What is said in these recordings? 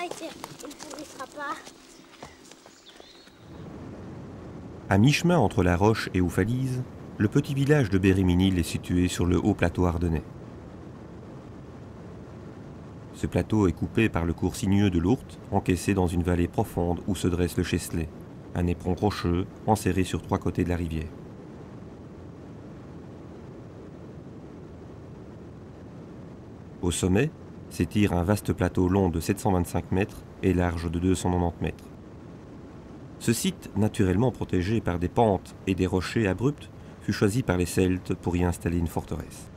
il ne pourrissera pas. À mi-chemin entre La Roche et Oufalise, le petit village de Béréménil est situé sur le haut plateau ardennais. Ce plateau est coupé par le cours sinueux de l'Ourthe, encaissé dans une vallée profonde où se dresse le Chesley, un éperon rocheux enserré sur 3 côtés de la rivière. Au sommet s'étire un vaste plateau long de 725 mètres et large de 290 mètres. Ce site, naturellement protégé par des pentes et des rochers abrupts, fut choisi par les Celtes pour y installer une forteresse.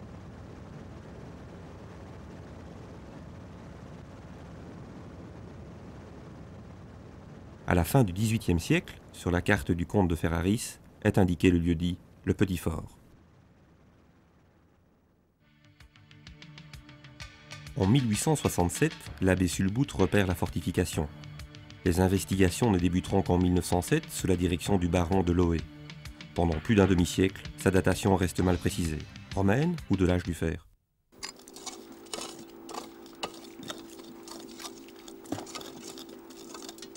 À la fin du XVIIIe siècle, sur la carte du comte de Ferraris, est indiqué le lieu-dit le Petit Fort. En 1867, l'abbé Sulbout repère la fortification. Les investigations ne débuteront qu'en 1907 sous la direction du baron de Loé. Pendant plus d'un demi-siècle, sa datation reste mal précisée. Romaine ou de l'âge du fer?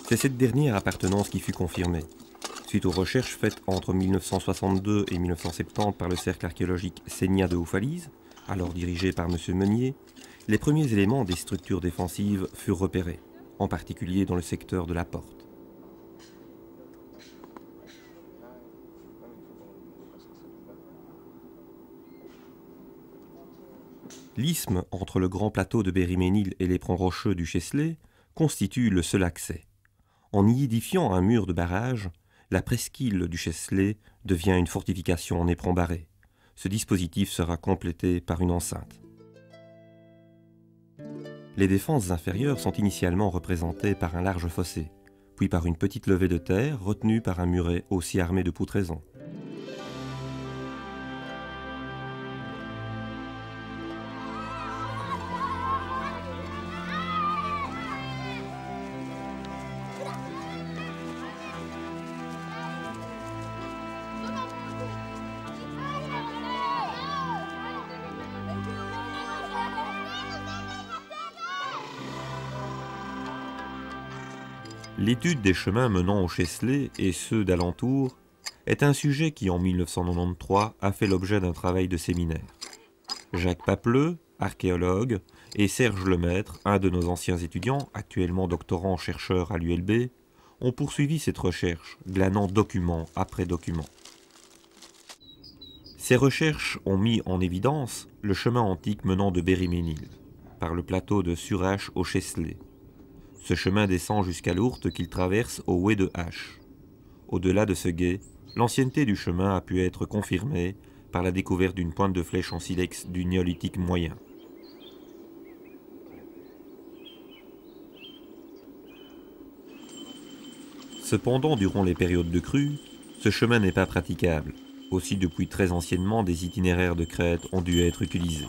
C'est cette dernière appartenance qui fut confirmée. Suite aux recherches faites entre 1962 et 1970 par le cercle archéologique Sénia de Oufalise, alors dirigé par M. Meunier, les premiers éléments des structures défensives furent repérés, en particulier dans le secteur de la porte. L'isthme entre le grand plateau de Béréménil et l'éperon rocheux du Chesley constitue le seul accès. En y édifiant un mur de barrage, la presqu'île du Chesley devient une fortification en éperon barré. Ce dispositif sera complété par une enceinte. Les défenses inférieures sont initialement représentées par un large fossé, puis par une petite levée de terre retenue par un muret aussi armé de poutraisons. L'étude des chemins menant au Chesley et ceux d'alentour est un sujet qui, en 1993, a fait l'objet d'un travail de séminaire. Jacques Papleux, archéologue, et Serge Lemaître, un de nos anciens étudiants, actuellement doctorant-chercheur à l'ULB, ont poursuivi cette recherche, glanant document après document. Ces recherches ont mis en évidence le chemin antique menant de Béréménil, par le plateau de Surhache au Chesley. Ce chemin descend jusqu'à l'Ourthe qu'il traverse au Oued de Hache. Au-delà de ce gué, l'ancienneté du chemin a pu être confirmée par la découverte d'une pointe de flèche en silex du néolithique moyen. Cependant, durant les périodes de crue, ce chemin n'est pas praticable. Aussi, depuis très anciennement, des itinéraires de crête ont dû être utilisés.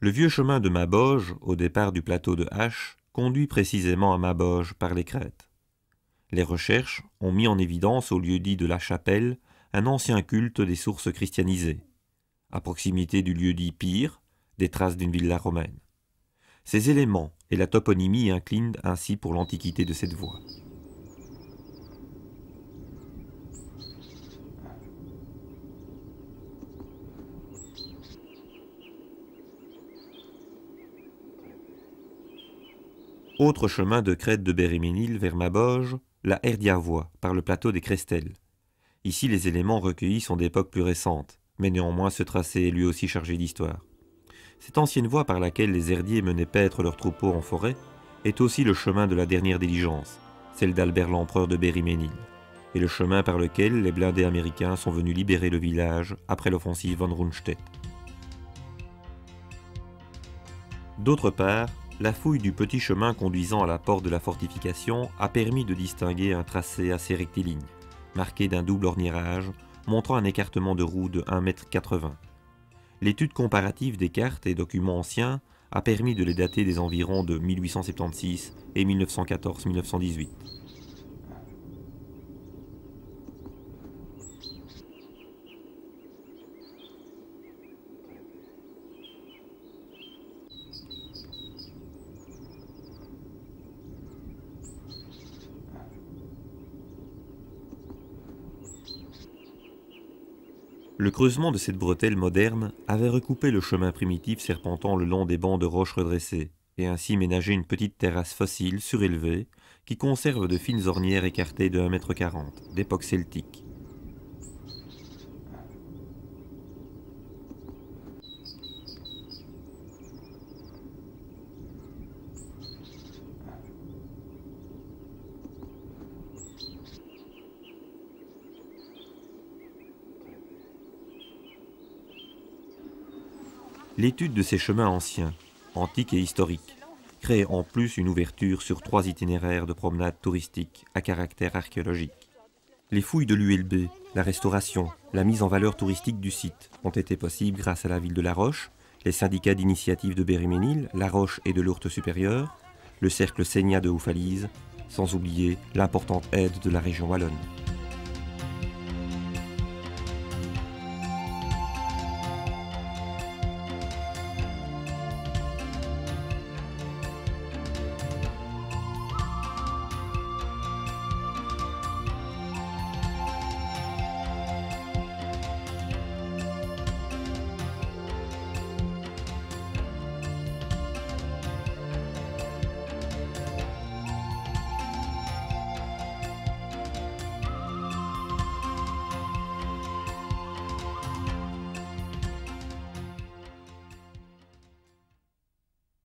Le vieux chemin de Maboge, au départ du plateau de Hache, conduit précisément à Maboge par les crêtes. Les recherches ont mis en évidence au lieu-dit de la Chapelle un ancien culte des sources christianisées. À proximité du lieu-dit Pire, des traces d'une villa romaine. Ces éléments et la toponymie inclinent ainsi pour l'antiquité de cette voie. Autre chemin de crête de Berry-Ménil vers Maboge, la Herdiavoie, par le plateau des Crestelles. Ici, les éléments recueillis sont d'époque plus récente, mais néanmoins ce tracé est lui aussi chargé d'histoire. Cette ancienne voie par laquelle les herdiers menaient paître leurs troupeaux en forêt est aussi le chemin de la dernière diligence, celle d'Albert l'Empereur de Berry-Ménil, et le chemin par lequel les blindés américains sont venus libérer le village après l'offensive von Rundstedt. D'autre part, la fouille du petit chemin conduisant à la porte de la fortification a permis de distinguer un tracé assez rectiligne, marqué d'un double orniérage, montrant un écartement de roue de 1,80 m. L'étude comparative des cartes et documents anciens a permis de les dater des environs de 1876 et 1914-1918. Le creusement de cette bretelle moderne avait recoupé le chemin primitif serpentant le long des bancs de roches redressés, et ainsi ménagé une petite terrasse fossile surélevée qui conserve de fines ornières écartées de 1,40 m, d'époque celtique. L'étude de ces chemins anciens, antiques et historiques, crée en plus une ouverture sur 3 itinéraires de promenades touristiques à caractère archéologique. Les fouilles de l'ULB, la restauration, la mise en valeur touristique du site ont été possibles grâce à la ville de La Roche, les syndicats d'initiative de Berry-Ménil, La Roche et de l'Ourthe-Supérieure, le cercle Seignat de Houffalise, sans oublier l'importante aide de la région wallonne.